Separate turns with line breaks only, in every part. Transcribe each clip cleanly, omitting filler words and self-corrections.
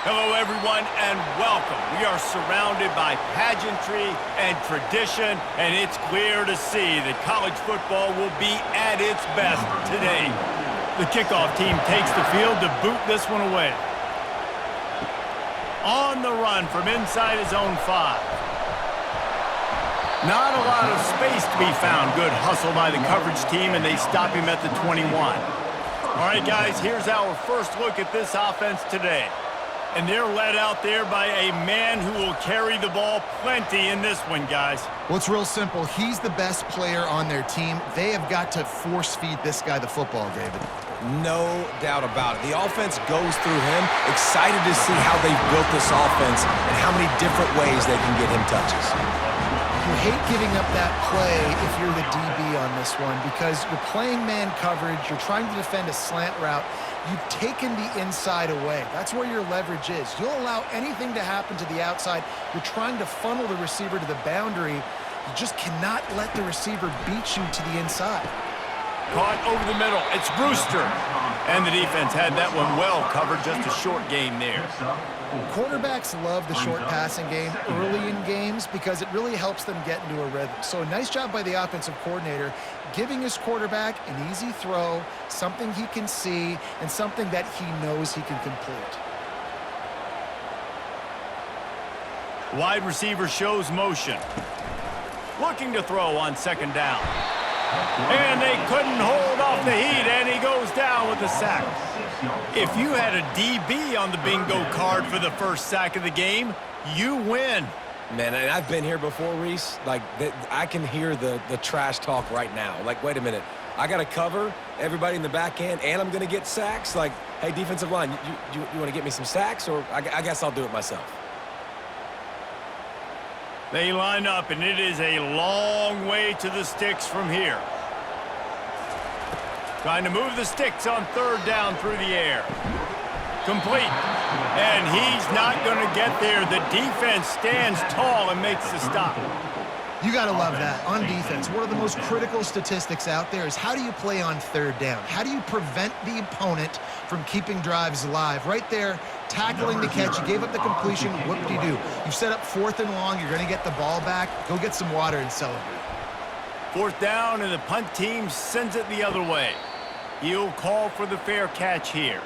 Hello, everyone, and welcome. We are surrounded by pageantry and tradition, and it's clear to see that college football will be at its best today. The kickoff team takes the field to boot this one away. On the run from inside his own 5. Not a lot of space to be found. Good hustle by the coverage team, and they stop him at the 21. All right, guys, here's our first look at this offense today. And they're led out there by a man who will carry the ball plenty in this one, guys.
Well, it's real simple. He's the best player on their team. They have got to force-feed this guy the football, David.
No doubt about it. The offense goes through him. Excited to see how they've built this offense and how many different ways they can get him touches.
You hate giving up that play if you're the DB on this one because you're playing man coverage, you're trying to defend a slant route, you've taken the inside away. That's where your leverage is. You'll allow anything to happen to the outside. You're trying to funnel the receiver to the boundary. You just cannot let the receiver beat you to the inside.
Caught over the middle. It's Brewster. And the defense had that one well covered. Just a short gain there.
Quarterbacks love the short passing game early in games because it really helps them get into a rhythm. So a nice job by the offensive coordinator giving his quarterback an easy throw, something he can see, and something that he knows he can complete.
Wide receiver shows motion. Looking to throw on second down. And they couldn't hold off the heat, and he goes down with a sack. If you had a DB on the bingo card for the first sack of the game, you win.
Man, and I've been here before, Reese. Like, I can hear the trash talk right now. Like, wait a minute. I got to cover everybody in the back end, and I'm going to get sacks? Like, hey, defensive line, you want to get me some sacks, or I guess I'll do it myself?
They line up, and it is a long way to the sticks from here. Trying to move the sticks on third down through the air. Complete. And he's not going to get there. The defense stands tall and makes the stop.
You got to love that. On defense, one of the most critical statistics out there is how do you play on third down? How do you prevent the opponent from keeping drives alive? Right there, tackling the catch. You gave up the completion. What do? You've set up 4th and long. You're going to get the ball back. Go get some water and celebrate.
4th down, and the punt team sends it the other way. He'll call for the fair catch here.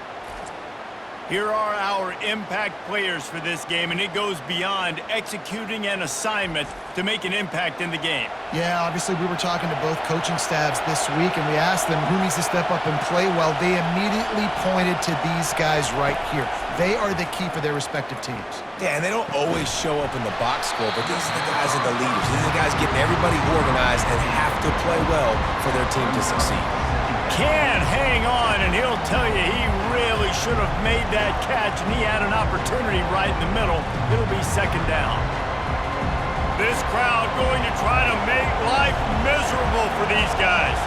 Here are our impact players for this game, and it goes beyond executing an assignment to make an impact in the game.
Yeah, obviously we were talking to both coaching staffs this week, and we asked them who needs to step up and play well. They immediately pointed to these guys right here. They are the key for their respective teams.
Yeah, and they don't always show up in the box score, but these are the guys that are the leaders. These are the guys getting everybody organized and have to play well for their team to succeed.
Can hang on, and he'll tell you he really should have made that catch, and he had an opportunity right in the middle. It'll be second down. This crowd going to try to make life miserable for these guys.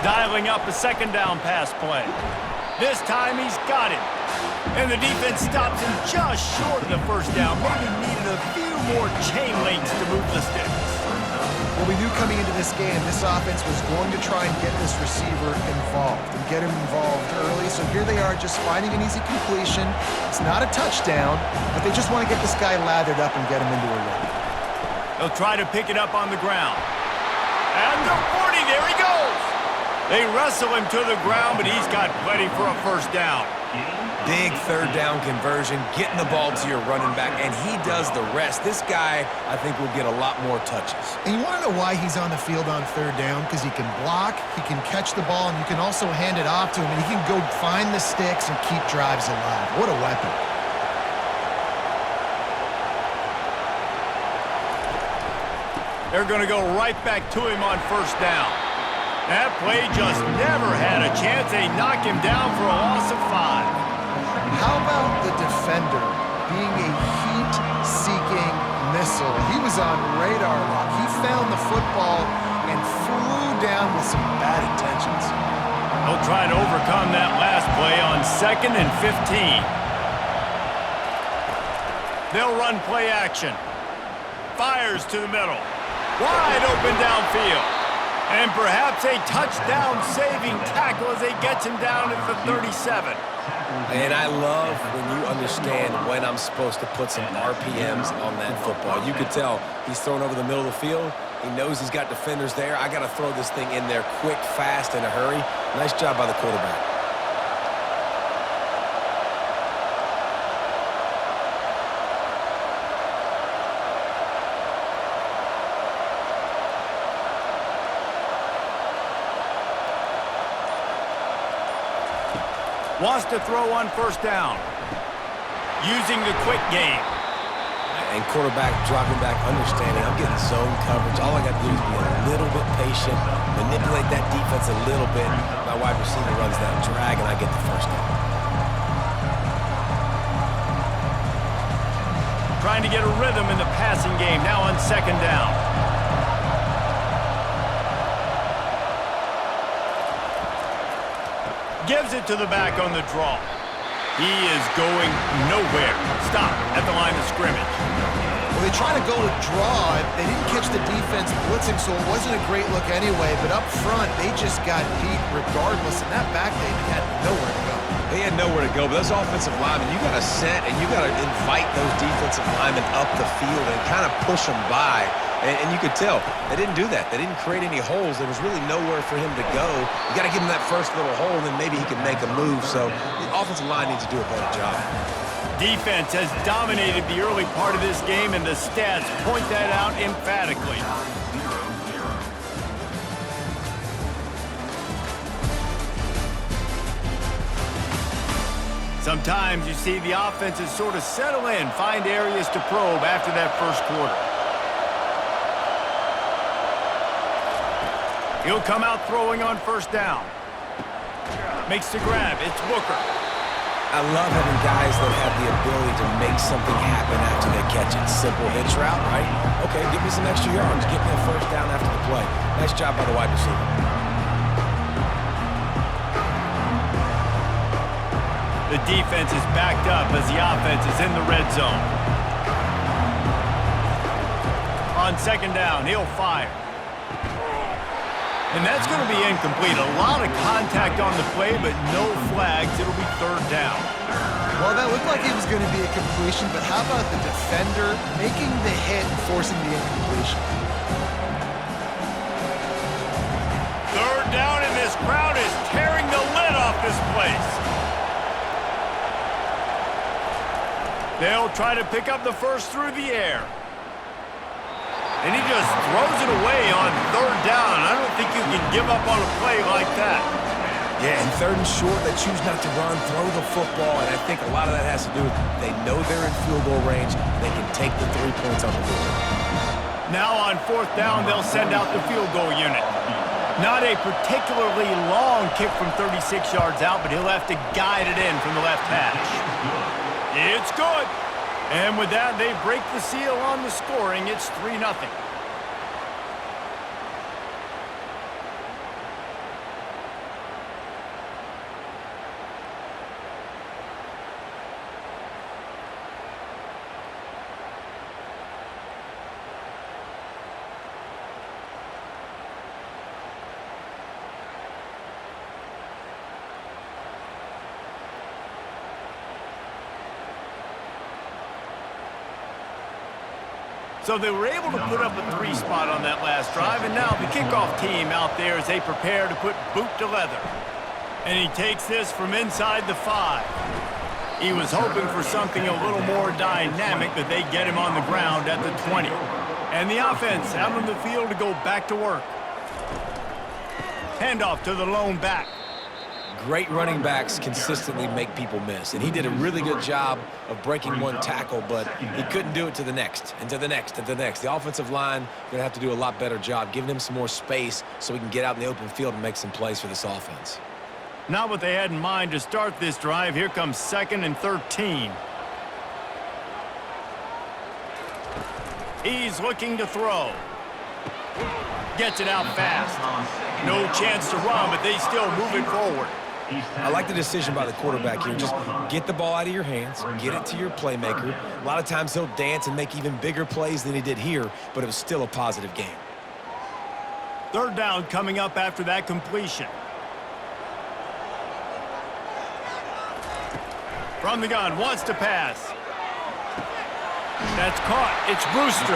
Dialing up a second down pass play. This time he's got him. And the defense stops him just short of the first down. Maybe needed a few more chain links to move the sticks.
Well, we knew coming into this game, this offense was going to try and get this receiver involved and get him involved early. So here they are just finding an easy completion. It's not a touchdown, but they just want to get this guy lathered up and get him into a rhythm.
They'll try to pick it up on the ground. And the 40, there he goes. They wrestle him to the ground, but he's got plenty for a first down.
Big third down conversion, getting the ball to your running back, and he does the rest. This guy, I think, will get a lot more touches.
And you want to know why he's on the field on third down? Because he can block, he can catch the ball, and you can also hand it off to him, and he can go find the sticks and keep drives alive. What a weapon.
They're going to go right back to him on first down. That play just never had a chance. They knock him down for a loss of 5.
How about the defender being a heat-seeking missile? He was on radar lock. He found the football and flew down with some bad intentions.
They'll try to overcome that last play on 2nd and 15. They'll run play action. Fires to the middle. Wide open downfield. And perhaps a touchdown-saving tackle as they get him down at the 37.
And I love when you understand when I'm supposed to put some RPMs on that football. You could tell he's thrown over the middle of the field. He knows he's got defenders there. I got to throw this thing in there quick, fast, in a hurry. Nice job by the quarterback.
Wants to throw on first down. Using the quick game.
And quarterback dropping back, understanding I'm getting zone coverage. All I got to do is be a little bit patient, manipulate that defense a little bit. My wide receiver runs that drag, and I get the first down.
Trying to get a rhythm in the passing game. Now on second down. Gives it to the back on the draw. He is going nowhere. Stop at the line of scrimmage.
Well, they try to go with draw. They didn't catch the defense blitzing, so it wasn't a great look anyway. But up front, they just got beat regardless. And that back, they had nowhere to go.
They had nowhere to go, but those offensive linemen, you got to set and you got to invite those defensive linemen up the field and kind of push them by. And you could tell they didn't do that. They didn't create any holes. There was really nowhere for him to go. You got to give him that first little hole, and then maybe he can make a move. So the offensive line needs to do a better job.
Defense has dominated the early part of this game, and the stats point that out emphatically. Sometimes you see the offenses sort of settle in, find areas to probe after that first quarter. He'll come out throwing on first down. Makes the grab. It's Booker.
I love having guys that have the ability to make something happen after they catch it. Simple hitch route, right? Okay, give me some extra yards. Get me a first down after the play. Nice job by the wide receiver.
The defense is backed up as the offense is in the red zone. On second down, he'll fire. And that's going to be incomplete. A lot of contact on the play, but no flags. It'll be third down.
Well, that looked like it was going to be a completion, but how about the defender making the hit and forcing the incompletion?
Third down, and this crowd is tearing the lid off this place. They'll try to pick up the first through the air. And he just throws it away on third down. I don't think you can give up on a play like that.
Yeah, and third and short, they choose not to run, throw the football, and I think a lot of that has to do with they know they're in field goal range. They can take the 3 points on the board.
Now on fourth down, they'll send out the field goal unit. Not a particularly long kick from 36 yards out, but he'll have to guide it in from the left hash. It's good. And with that, they break the seal on the scoring. It's 3-0. So they were able to put up a 3 spot on that last drive, and now the kickoff team out there as they prepare to put boot to leather. And he takes this from inside the 5. He was hoping for something a little more dynamic, but they get him on the ground at the 20. And the offense out on the field to go back to work. Handoff to the lone back.
Great running backs consistently make people miss, and he did a really good job of breaking one tackle, but he couldn't do it to the next, and to the next, and to the next. The offensive line going to have to do a lot better job, giving him some more space so he can get out in the open field and make some plays for this offense.
Not what they had in mind to start this drive. Here comes 2nd and 13. He's looking to throw. Gets it out fast. No chance to run, but they still move it forward.
I like the decision by the quarterback here. Just get the ball out of your hands, get it to your playmaker. A lot of times he'll dance and make even bigger plays than he did here, but it was still a positive game.
Third down coming up after that completion. From the gun, wants to pass. That's caught. It's Brewster.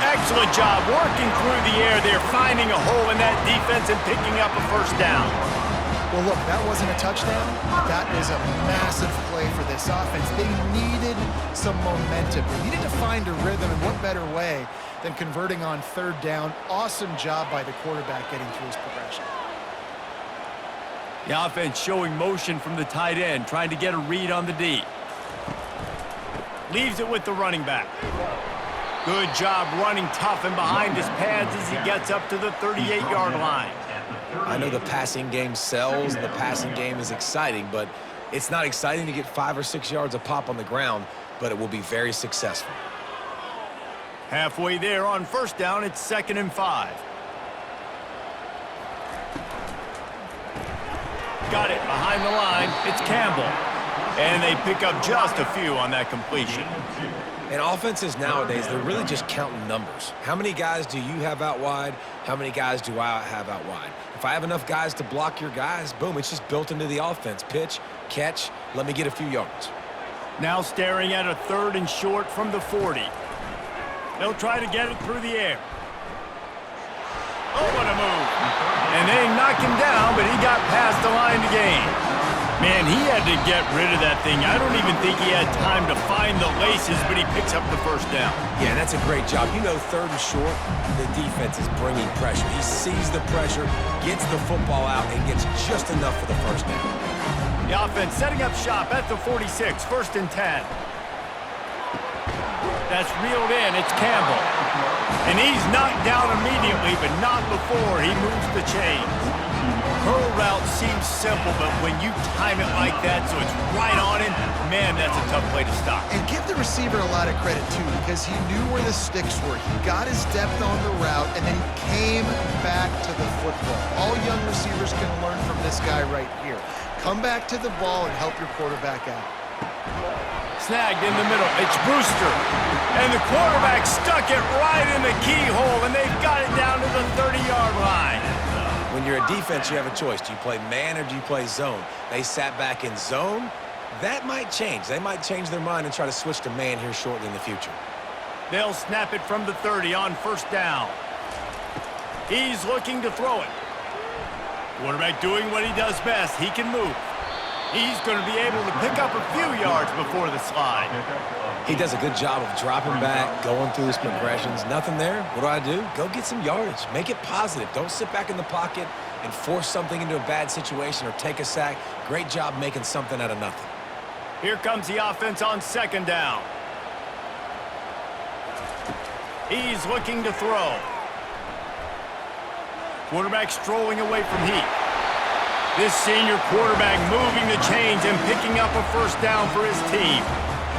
Excellent job working through the air there, finding a hole in that defense and picking up a first down.
Well, look, that wasn't a touchdown. That was a massive play for this offense. They needed some momentum. They needed to find a rhythm, and what better way than converting on third down. Awesome job by the quarterback getting through his progression.
The offense showing motion from the tight end, trying to get a read on the D. Leaves it with the running back. Good job running tough and behind his pads as he gets up to the 38-yard line.
I know the passing game sells, and the passing game is exciting, but it's not exciting to get 5 or 6 yards a pop on the ground, but it will be very successful.
Halfway there on first down, it's 2nd and 5. Got it behind the line. It's Campbell. And they pick up just a few on that completion.
And offenses nowadays, they're really just counting numbers. How many guys do you have out wide? How many guys do I have out wide? If I have enough guys to block your guys, boom, it's just built into the offense. Pitch, catch, let me get a few yards.
Now staring at a 3rd and short from the 40. They'll try to get it through the air. Oh, what a move. And they knock him down, but he got past the line to gain. Man, he had to get rid of that thing. I don't even think he had time to find the laces, but he picks up the first down.
Yeah, that's a great job. You know, 3rd and short, the defense is bringing pressure. He sees the pressure, gets the football out, and gets just enough for the first down.
The offense setting up shop at the 46, 1st and 10. That's reeled in. It's Campbell. And he's knocked down immediately, but not before he moves the chains. Curl route seems simple, but when you time it like that so it's right on him, man, that's a tough play to stop.
And give the receiver a lot of credit, too, because he knew where the sticks were. He got his depth on the route, and then he came back to the football. All young receivers can learn from this guy right here. Come back to the ball and help your quarterback out.
Snagged in the middle. It's Brewster. And the quarterback stuck it right in the keyhole, and they've got it down to the 30-yard line.
When you're a defense, you have a choice. Do you play man or do you play zone? They sat back in zone. That might change. They might change their mind and try to switch to man here shortly in the future.
They'll snap it from the 30 on first down. He's looking to throw it. Quarterback doing what he does best. He can move. He's going to be able to pick up a few yards before the slide.
He does a good job of dropping back, going through his progressions. Nothing there. What do? Go get some yardage. Make it positive. Don't sit back in the pocket and force something into a bad situation or take a sack. Great job making something out of nothing.
Here comes the offense on 2nd down. He's looking to throw. Quarterback strolling away from heat. This senior quarterback moving the chains and picking up a first down for his team.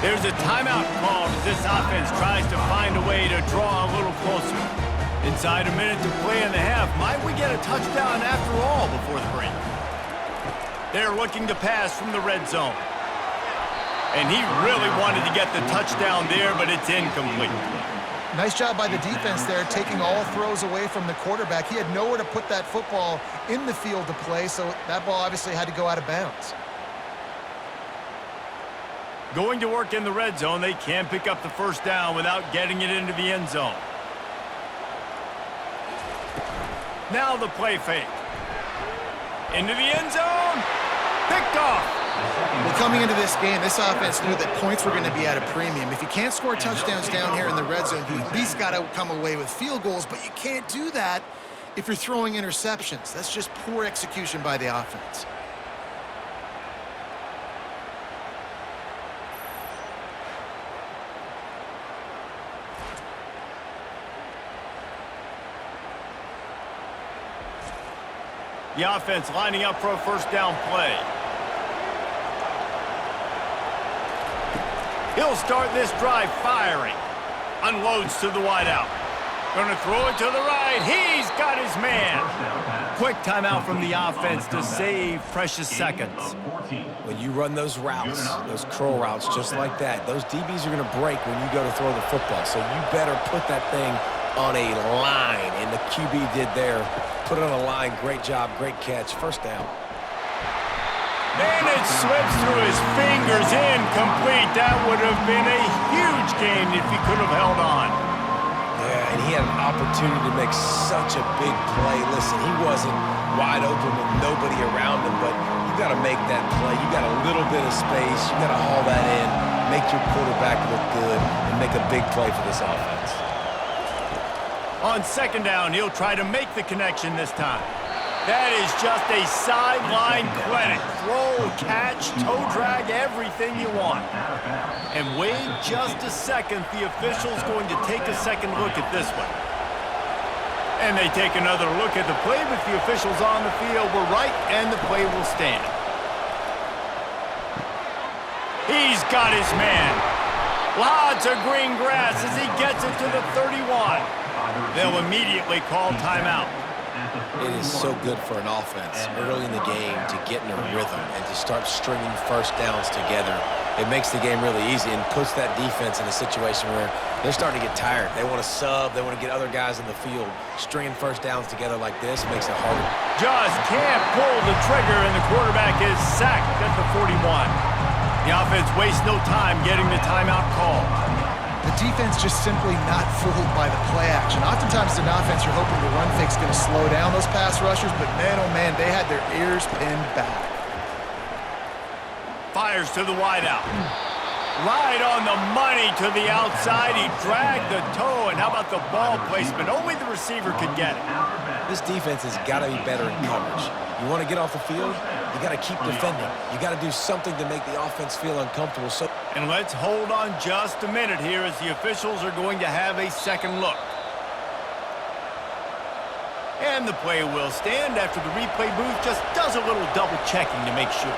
There's a timeout called as this offense tries to find a way to draw a little closer. Inside a minute to play in the half. Might we get a touchdown after all before the break? They're looking to pass from the red zone. And he really wanted to get the touchdown there, but it's incomplete.
Nice job by the defense there, taking all throws away from the quarterback. He had nowhere to put that football in the field to play, so that ball obviously had to go out of bounds.
Going to work in the red zone, they can't pick up the first down without getting it into the end zone. Now the play fake. Into the end zone. Picked off.
Well, coming into this game, this offense knew that points were going to be at a premium. If you can't score touchdowns down here in the red zone, you at least got to come away with field goals, but you can't do that if you're throwing interceptions. That's just poor execution by the offense.
The offense lining up for a first down play. He'll start this drive firing. Unloads to the wideout. Going to throw it to the right. He's got his man. Quick timeout from the offense to save precious seconds.
When you run those routes, those curl routes just like that, those DBs are going to break when you go to throw the football. So you better put that thing on a line, and the QB did there. Put it on a line. Great job, great catch. First down.
And it slips through his fingers, incomplete. That would have been a huge gain if he could have held on.
Yeah, and he had an opportunity to make such a big play. Listen, he wasn't wide open with nobody around him, but you got to make that play. You got a little bit of space. You got to haul that in, make your quarterback look good, and make a big play for this offense.
On second down, he'll try to make the connection this time. That is just a sideline clinic. Throw, catch, toe drag, everything you want. And wait just a second. The official's going to take a second look at this one. And they take another look at the play, but the officials on the field were right, and the play will stand. He's got his man. Lots of green grass as he gets it to the 31. They'll immediately call timeout.
It is so good for an offense early in the game to get in a rhythm and to start stringing first downs together. It makes the game really easy and puts that defense in a situation where they're starting to get tired. They want to sub. They want to get other guys in the field. Stringing first downs together like this makes it harder.
Just can't pull the trigger, and the quarterback is sacked at the 41. The offense wastes no time getting the timeout call.
The defense just simply not fooled by the play action. Oftentimes, an offense, you're hoping the run fake's going to slow down those pass rushers, but man, oh man, they had their ears pinned back.
Fires to the wideout. Right on the money to the outside. He dragged the toe, and how about the ball placement? Only the receiver could get it.
This defense has got to be better in coverage. You want to get off the field, you got to keep defending. You got to do something to make the offense feel uncomfortable.
And let's hold on just a minute here as the officials are going to have a second look. And the play will stand after the replay booth just does a little double checking to make sure.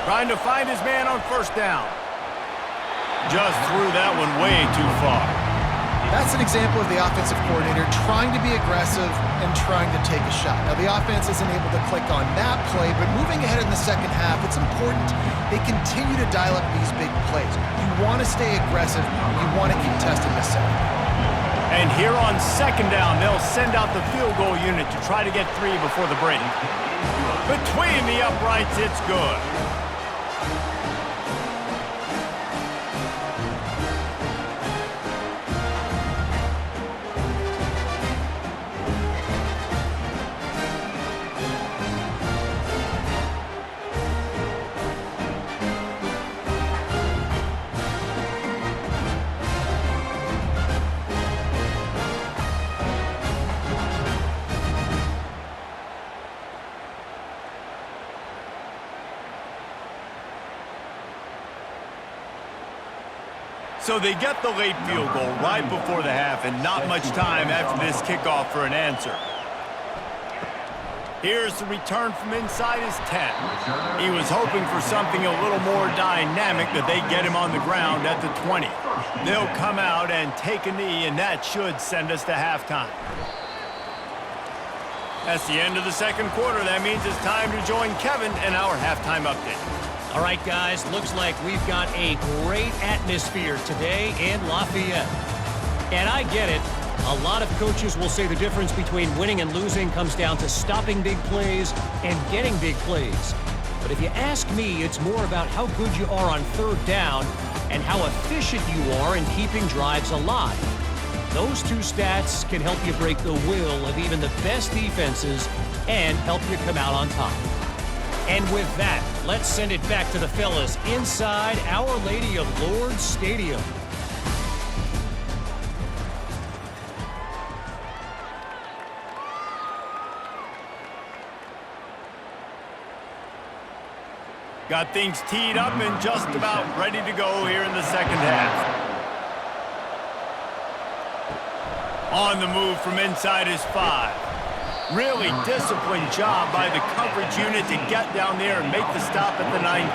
Trying to find his man on first down. Just threw that one way too far.
That's an example of the offensive coordinator trying to be aggressive and trying to take a shot. Now, the offense isn't able to click on that play, but moving ahead in the second half, it's important they continue to dial up these big plays. You want to stay aggressive. You want to keep testing this out.
And here on second down, they'll send out the field goal unit to try to get 3 before the break. Between the uprights, it's good. So they get the late field goal right before the half, and not much time after this kickoff for an answer. Here's the return from inside his 10. He was hoping for something a little more dynamic, but they get him on the ground at the 20. They'll come out and take a knee, and that should send us to halftime. That's the end of the second quarter. That means it's time to join Kevin in our halftime update.
All right, guys, looks like we've got a great atmosphere today in Lafayette. And I get it. A lot of coaches will say the difference between winning and losing comes down to stopping big plays and getting big plays. But if you ask me, it's more about how good you are on third down and how efficient you are in keeping drives alive. Those two stats can help you break the will of even the best defenses and help you come out on top. And with that, let's send it back to the fellas inside Our Lady of Lourdes Stadium.
Got things teed up and just about ready to go here in the second half. On the move from inside his 5. Really disciplined job by the coverage unit to get down there and make the stop at the 19.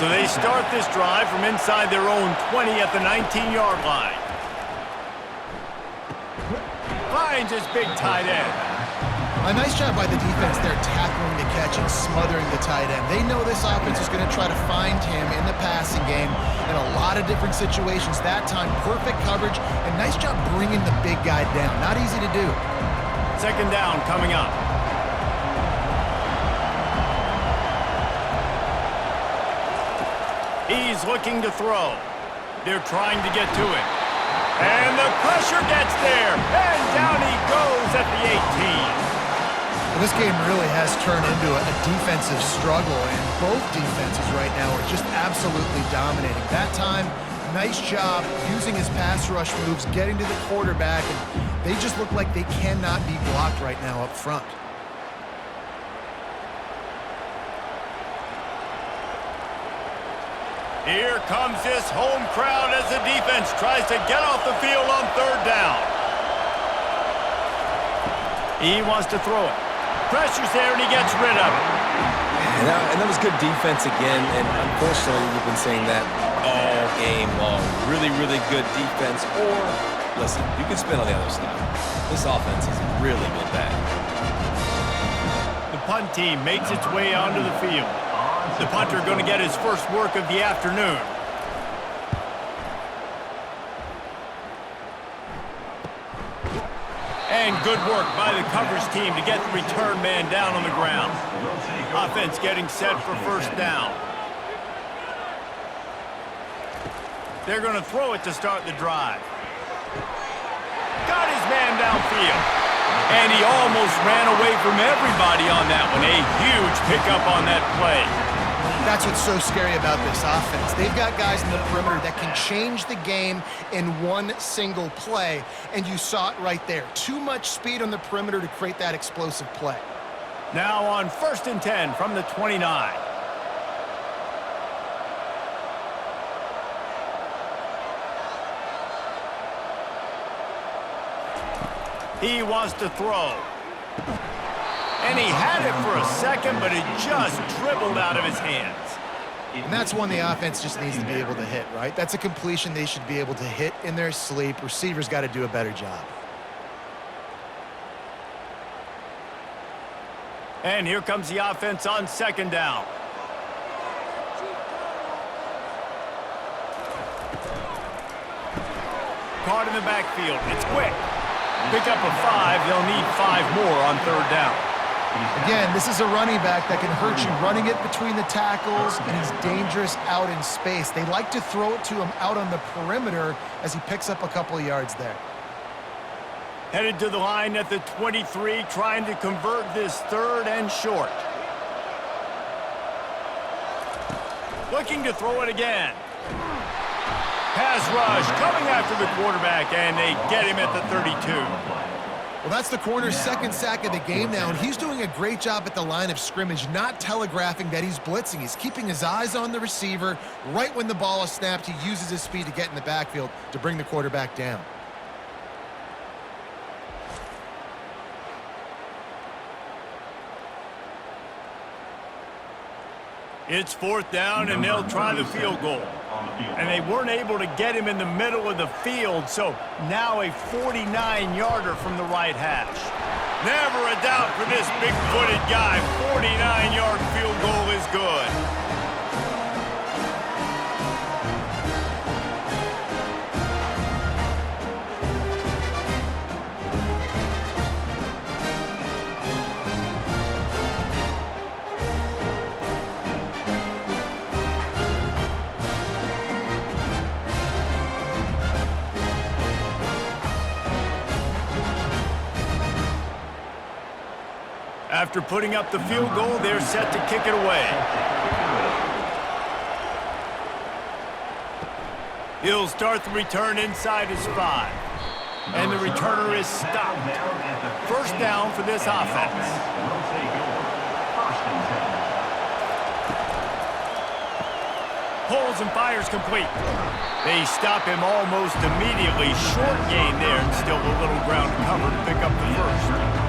So they start this drive from inside their own 20 at the 19-yard line. Finds his big tight end.
A nice job by the defense there tackling the catch and smothering the tight end. They know this offense is going to try to find him in the passing game in a lot of different situations. That time, perfect coverage, and nice job bringing the big guy down. Not easy to do.
Second down coming up. He's looking to throw. They're trying to get to him. And the pressure gets there. And down he goes at the 18.
Well, this game really has turned into a defensive struggle, and both defenses right now are just absolutely dominating. That time, nice job using his pass rush moves, getting to the quarterback, and they just look like they cannot be blocked right now up front.
Here comes this home crowd as the defense tries to get off the field on third down. He wants to throw it. Pressure's there, and he gets rid of it.
And that was good defense again, and unfortunately, we've been saying that all game long. Really, really good defense, or, listen, you can spin on the other side. This offense has really been bad.
The punt team makes its way onto the field. The punter going to get his first work of the afternoon. And good work by the coverage team to get the return man down on the ground. Offense getting set for first down. They're going to throw it to start the drive. Got his man downfield. And he almost ran away from everybody on that one. A huge pickup on that play.
That's what's so scary about this offense. They've got guys in the perimeter that can change the game in one single play, and you saw it right there. Too much speed on the perimeter to create that explosive play.
Now on 1st and 10 from the 29. He wants to throw. And he had it for a second, but it just dribbled out of his hands.
And that's one the offense just needs to be able to hit, right? That's a completion they should be able to hit in their sleep. Receivers got to do a better job.
And here comes the offense on 2nd down. Caught in the backfield. It's quick. Pick up a 5. They'll need 5 more on 3rd down.
Again, this is a running back that can hurt you running it between the tackles, and he's dangerous out in space. They like to throw it to him out on the perimeter as he picks up a couple of yards there.
Headed to the line at the 23, trying to convert this 3rd and short. Looking to throw it again. Pass rush coming after the quarterback, and they get him at the 32.
Well, that's the corner's 2nd sack of the game now, and he's doing a great job at the line of scrimmage, not telegraphing that he's blitzing. He's keeping his eyes on the receiver. Right when the ball is snapped, he uses his speed to get in the backfield to bring the quarterback down.
It's 4th down, and they'll try the field goal. And they weren't able to get him in the middle of the field, so now a 49-yarder from the right hash. Never a doubt for this big-footed guy. 49-yard field goal is good. After putting up the field goal, they're set to kick it away. He'll start the return inside his 5. And the returner is stopped. 1st down for this offense. Pulls and fires complete. They stop him almost immediately. Short gain there, and still a little ground to cover to pick up the 1st.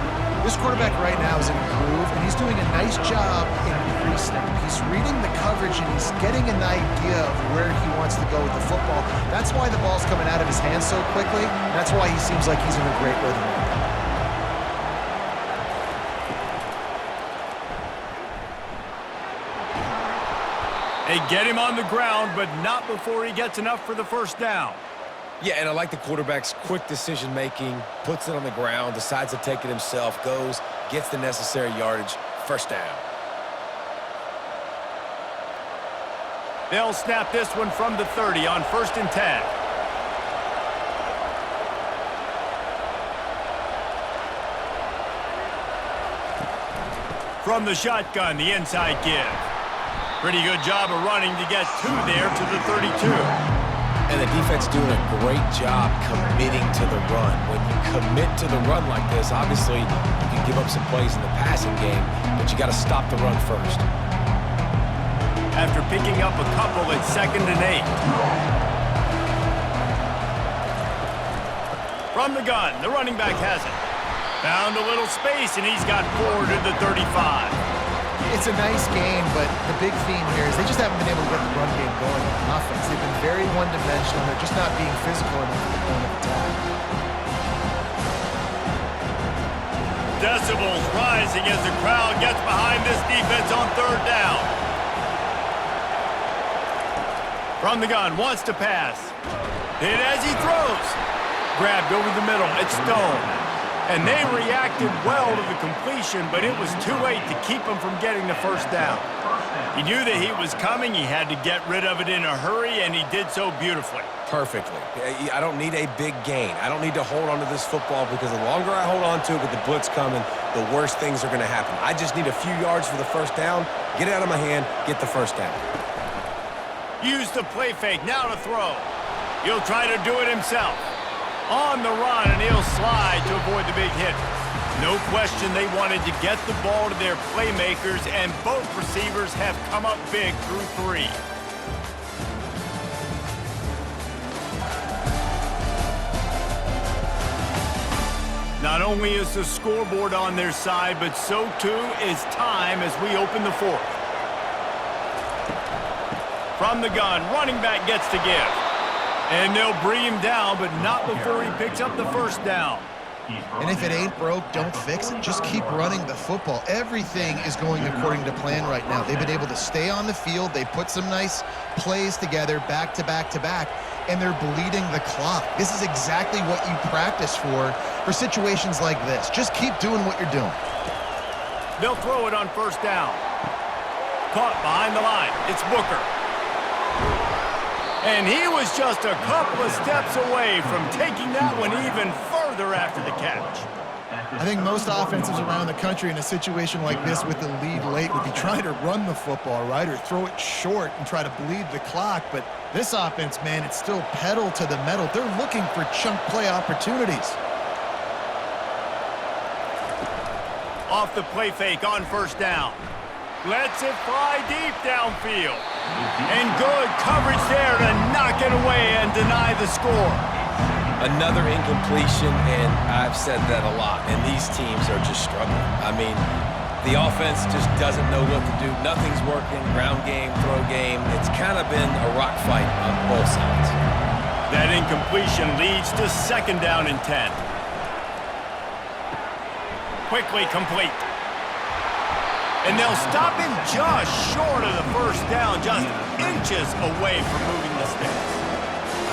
This quarterback right now is in a groove, and he's doing a nice job in pre-snap. He's reading the coverage, and he's getting an idea of where he wants to go with the football. That's why the ball's coming out of his hands so quickly. That's why he seems like he's in a great rhythm right now.
They get him on the ground, but not before he gets enough for the 1st down.
Yeah, and I like the quarterback's quick decision-making, puts it on the ground, decides to take it himself, goes, gets the necessary yardage, 1st down.
They'll snap this one from the 30 on 1st and 10. From the shotgun, the inside give. Pretty good job of running to get 2 there to the 32.
And the defense doing a great job committing to the run. When you commit to the run like this, obviously you can give up some plays in the passing game, but you got to stop the run first.
After picking up a couple at 2nd and 8. From the gun, the running back has it. Found a little space, and he's got 4 to the 35.
It's a nice game, but the big theme here is they just haven't been able to get the run game going on offense. They've been very one-dimensional. They're just not being physical enough at the point of attack.
Decibels rising as the crowd gets behind this defense on 3rd down. From the gun, wants to pass. Hit as he throws. Grabbed over the middle. It's Stone. And they reacted well to the completion, but it was too late to keep him from getting the 1st down. He knew that he was coming. He had to get rid of it in a hurry, and he did so beautifully.
Perfectly. I don't need a big gain. I don't need to hold on to this football because the longer I hold on to it with the blitz coming, the worse things are going to happen. I just need a few yards for the 1st down, get it out of my hand, get the 1st down.
Use the play fake, now to throw. He'll try to do it himself. On the run, and he'll slide to avoid the big hit. No question they wanted to get the ball to their playmakers, and both receivers have come up big through 3. Not only is the scoreboard on their side, but so too is time as we open the 4th. From the gun, running back gets to give. And they'll bring him down, but not before he picks up the 1st down.
And if it ain't broke, don't fix it. Just keep running the football. Everything is going according to plan right now. They've been able to stay on the field. They put some nice plays together back to back to back, and they're bleeding the clock. This is exactly what you practice for situations like this. Just keep doing what you're doing.
They'll throw it on 1st down. Caught behind the line. It's Booker. And he was just a couple of steps away from taking that one even further after the catch.
I think most offenses around the country in a situation like this with the lead late would be trying to run the football, right, or throw it short and try to bleed the clock. But this offense, man, it's still pedal to the metal. They're looking for chunk play opportunities.
Off the play fake on 1st down. Lets it fly deep downfield. And good coverage there to knock it away and deny the score.
Another incompletion, and I've said that a lot, and these teams are just struggling. I mean, the offense just doesn't know what to do. Nothing's working, ground game, throw game. It's kind of been a rock fight on both sides.
That incompletion leads to 2nd down and 10. Quickly complete. And they'll stop him just short of the 1st down, just inches away from moving the sticks.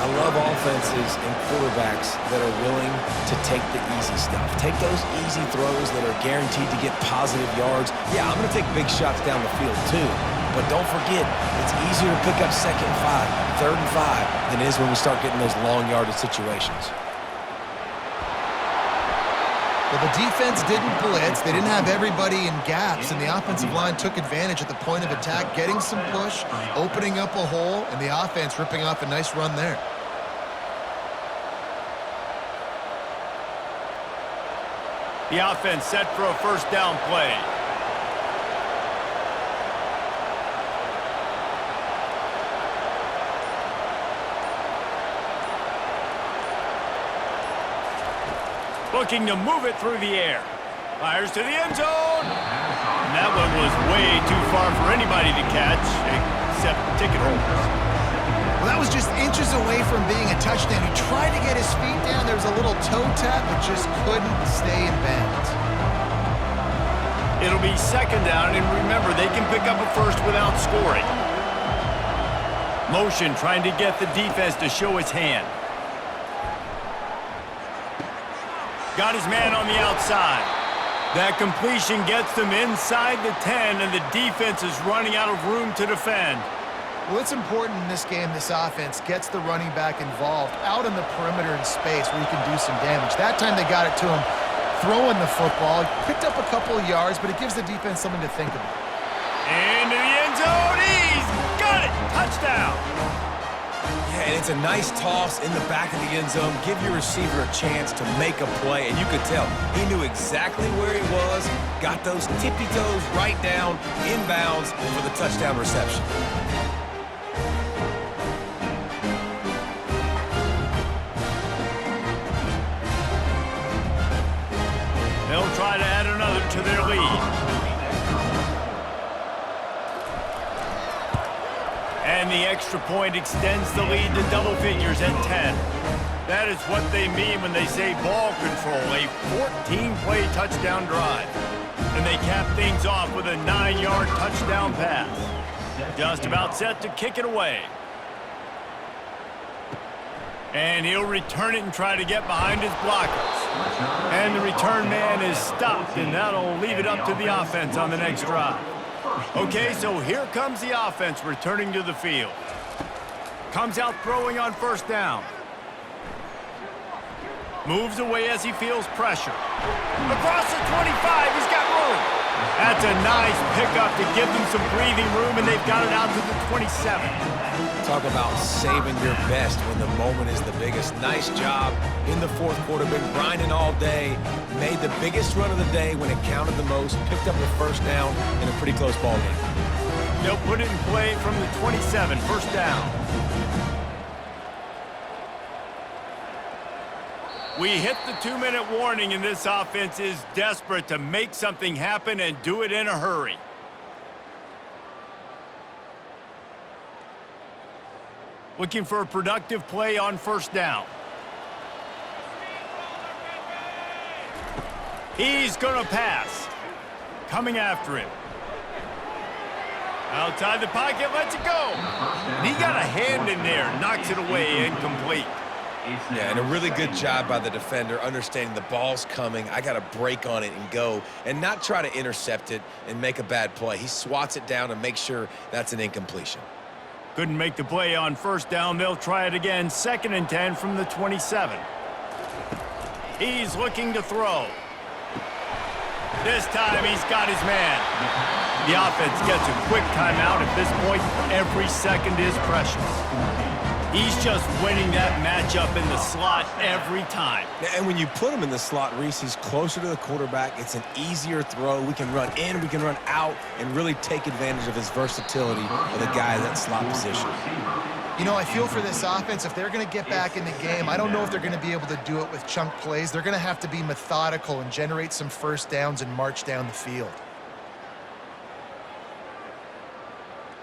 I love offenses and quarterbacks that are willing to take the easy stuff. Take those easy throws that are guaranteed to get positive yards. Yeah, I'm going to take big shots down the field too. But don't forget, it's easier to pick up 2nd and 5, 3rd and 5 than it is when we start getting those long yardage situations.
Well, the defense didn't blitz. They didn't have everybody in gaps, and the offensive line took advantage at the point of attack, getting some push, opening up a hole, and the offense ripping off a nice run there.
The offense set for a 1st down play. Looking to move it through the air. Fires to the end zone. And that one was way too far for anybody to catch, except ticket holders.
Well, that was just inches away from being a touchdown. He tried to get his feet down. There was a little toe tap, but just couldn't stay in bounds.
It'll be 2nd down, and remember, they can pick up a 1st without scoring. Motion trying to get the defense to show its hand. Got his man on the outside. That completion gets them inside the 10, and the defense is running out of room to defend.
Well, it's important in this game this offense gets the running back involved out in the perimeter in space where you can do some damage. That time they got it to him throwing the football. He picked up a couple of yards, but it gives the defense something to think about.
Into the end zone. He's got it. Touchdown.
Yeah, and it's a nice toss in the back of the end zone. Give your receiver a chance to make a play, and you could tell he knew exactly where he was, got those tippy toes right down, inbounds for the touchdown reception.
They'll try to add another to their lead. And the extra point extends the lead to double figures at 10. That is what they mean when they say ball control, a 14-play touchdown drive. And they cap things off with a 9-yard touchdown pass. Just about set to kick it away. And he'll return it and try to get behind his blockers. And the return man is stopped, and that'll leave it up to the offense on the next drive. Okay, so here comes the offense returning to the field. Comes out throwing on first down. Moves away as he feels pressure. Across the 25, he's got room. That's a nice pickup to give them some breathing room, and they've got it out to the 27.
Talk about saving your best when the moment is the biggest. Nice job in the fourth quarter. Been grinding all day. Made the biggest run of the day when it counted the most. Picked up the first down in a pretty close ball game.
They'll put it in play from the 27, first down. We hit the 2-minute warning, and this offense is desperate to make something happen and do it in a hurry. Looking for a productive play on first down. He's going to pass. Coming after him. Outside the pocket, lets it go. And he got a hand in there, knocks it away, incomplete.
Yeah, and a really good job by the defender understanding the ball's coming. I got to break on it and go and not try to intercept it and make a bad play. He swats it down and makes sure that's an incompletion.
Couldn't make the play on first down. They'll try it again. 2nd and 10 from the 27. He's looking to throw. This time he's got his man. The offense gets a quick timeout. At this point, every second is precious. He's just winning that matchup in the slot every time.
And when you put him in the slot, Reese, he's closer to the quarterback. It's an easier throw. We can run in, we can run out, and really take advantage of his versatility of the guy in that slot position.
You know, I feel for this offense, if they're going to get back in the game, I don't know if they're going to be able to do it with chunk plays. They're going to have to be methodical and generate some first downs and march down the field.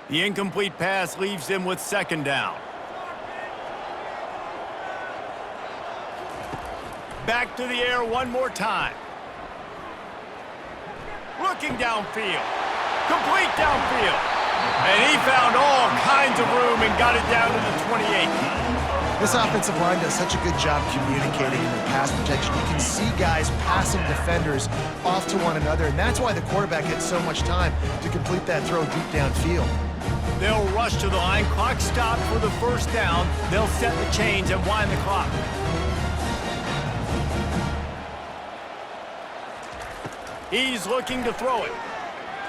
The incomplete pass leaves them with 2nd down. Back to the air one more time. Looking downfield. Complete downfield. And he found all kinds of room and got it down to the 28.
This offensive line does such a good job communicating in their pass protection. You can see guys passing defenders off to one another, and that's why the quarterback gets so much time to complete that throw deep downfield.
They'll rush to the line. Clock stopped for the first down. They'll set the chains and wind the clock. He's looking to throw it.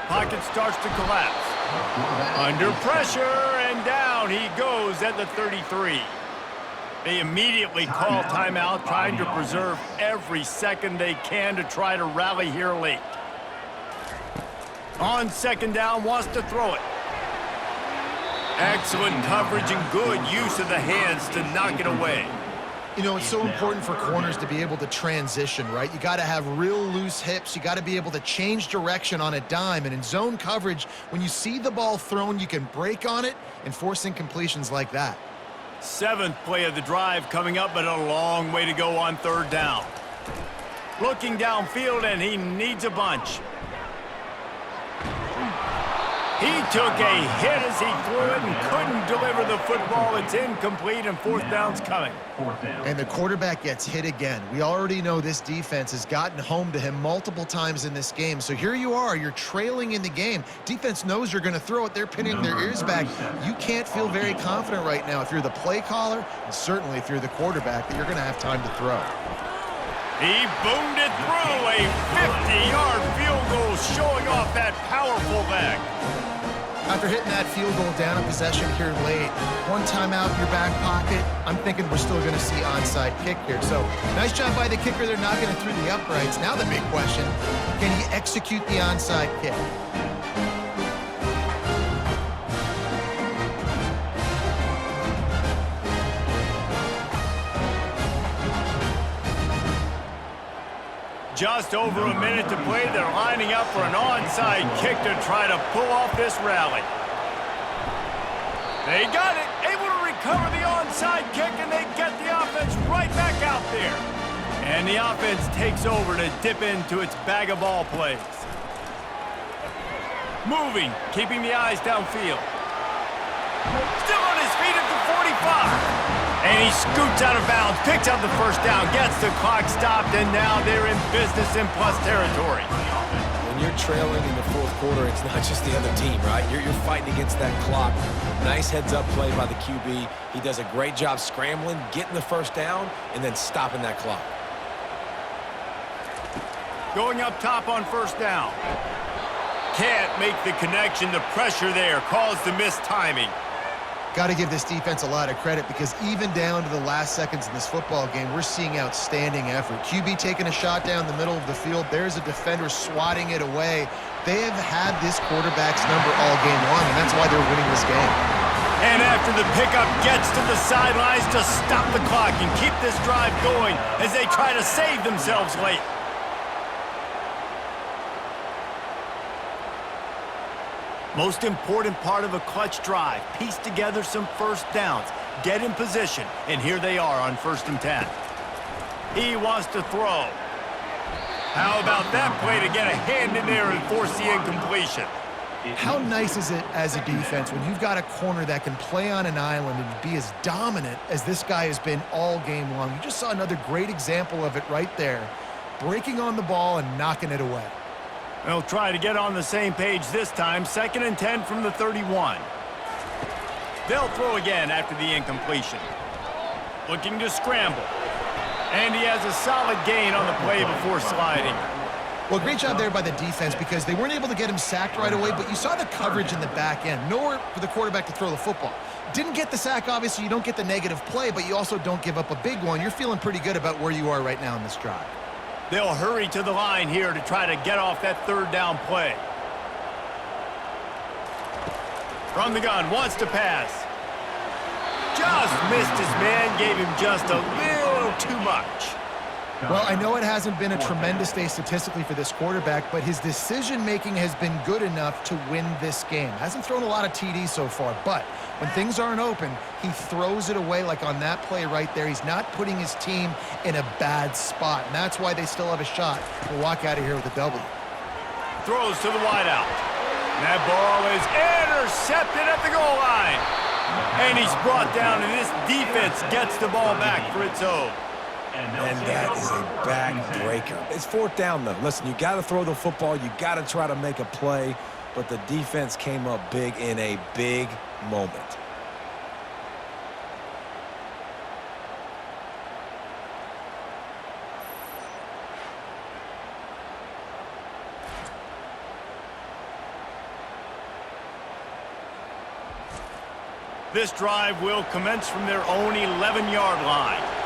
Pocket starts to collapse. Under pressure, and down he goes at the 33. They immediately call timeout, trying to preserve every second they can to try to rally here late. On 2nd down, wants to throw it. Excellent coverage and good use of the hands to knock it away.
You know, it's so important for corners to be able to transition, right? You got to have real loose hips. You got to be able to change direction on a dime. And in zone coverage, when you see the ball thrown, you can break on it and force incompletions like that.
7th play of the drive coming up, but a long way to go on 3rd down. Looking downfield, and he needs a bunch. He took a hit as he threw it and couldn't deliver the football. It's incomplete and fourth down's coming.
And the quarterback gets hit again. We already know this defense has gotten home to him multiple times in this game. So here you are, you're trailing in the game. Defense knows you're going to throw it. They're pinning their ears back. You can't feel very confident right now if you're the play caller, and certainly if you're the quarterback, that you're going to have time to throw.
He boomed it through a 50-yard field goal, showing off that powerful leg.
After hitting that field goal down in possession here late, one timeout in your back pocket, I'm thinking we're still going to see onside kick here. So nice job by the kicker. They're knocking it through the uprights. Now the big question, can he execute the onside kick?
Just over a minute to play. They're lining up for an onside kick to try to pull off this rally. They got it, able to recover the onside kick, and they get the offense right back out there. And the offense takes over to dip into its bag of ball plays. Moving, keeping the eyes downfield. Still on his feet at the 45. And he scoots out of bounds, picks up the first down, gets the clock stopped, and now they're in business in plus territory.
When you're trailing in the fourth quarter, it's not just the other team, right? You're fighting against that clock. Nice heads-up play by the QB. He does a great job scrambling, getting the first down, and then stopping that clock.
Going up top on first down. Can't make the connection. The pressure there caused the missed timing.
Got to give this defense a lot of credit because even down to the last seconds in this football game, we're seeing outstanding effort. QB taking a shot down the middle of the field. There's a defender swatting it away. They have had this quarterback's number all game long, and that's why they're winning this game.
And after the pickup gets to the sidelines to stop the clock and keep this drive going as they try to save themselves late. Most important part of a clutch drive, piece together some first downs, get in position, and here they are on 1st and 10. He wants to throw. How about that play to get a hand in there and force the incompletion?
How nice is it as a defense when you've got a corner that can play on an island and be as dominant as this guy has been all game long? You just saw another great example of it right there, breaking on the ball and knocking it away.
They'll try to get on the same page this time. 2nd and 10 from the 31. They'll throw again after the incompletion. Looking to scramble. And he has a solid gain on the play before sliding.
Well, great job there by the defense because they weren't able to get him sacked right away, but you saw the coverage in the back end. Nowhere for the quarterback to throw the football. Didn't get the sack, obviously. You don't get the negative play, but you also don't give up a big one. You're feeling pretty good about where you are right now in this drive.
They'll hurry to the line here to try to get off that 3rd down play. From the gun, wants to pass. Just missed his man, gave him just a little too much.
Well, I know it hasn't been a tremendous day statistically for this quarterback, but his decision-making has been good enough to win this game. Hasn't thrown a lot of TDs so far, but when things aren't open, he throws it away like on that play right there. He's not putting his team in a bad spot, and that's why they still have a shot to walk out of here with a W.
Throws to the wideout. That ball is intercepted at the goal line. And he's brought down, and this defense gets the ball back for its own.
And that is a backbreaker. It's 4th down, though. Listen, you got to throw the football. You got to try to make a play. But the defense came up big in a big moment.
This drive will commence from their own 11-yard line.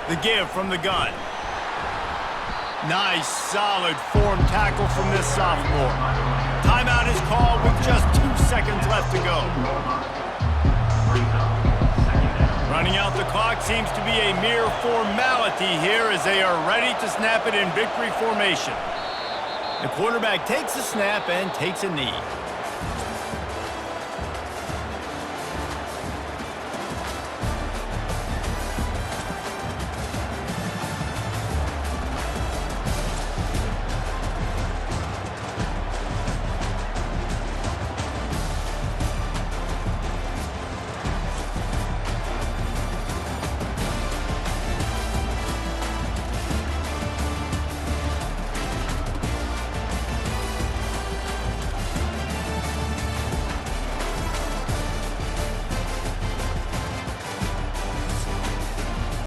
The give from the gun. Nice, solid form tackle from this sophomore. Timeout is called with just 2 seconds left to go. Running out the clock seems to be a mere formality here as they are ready to snap it in victory formation. The quarterback takes a snap and takes a knee.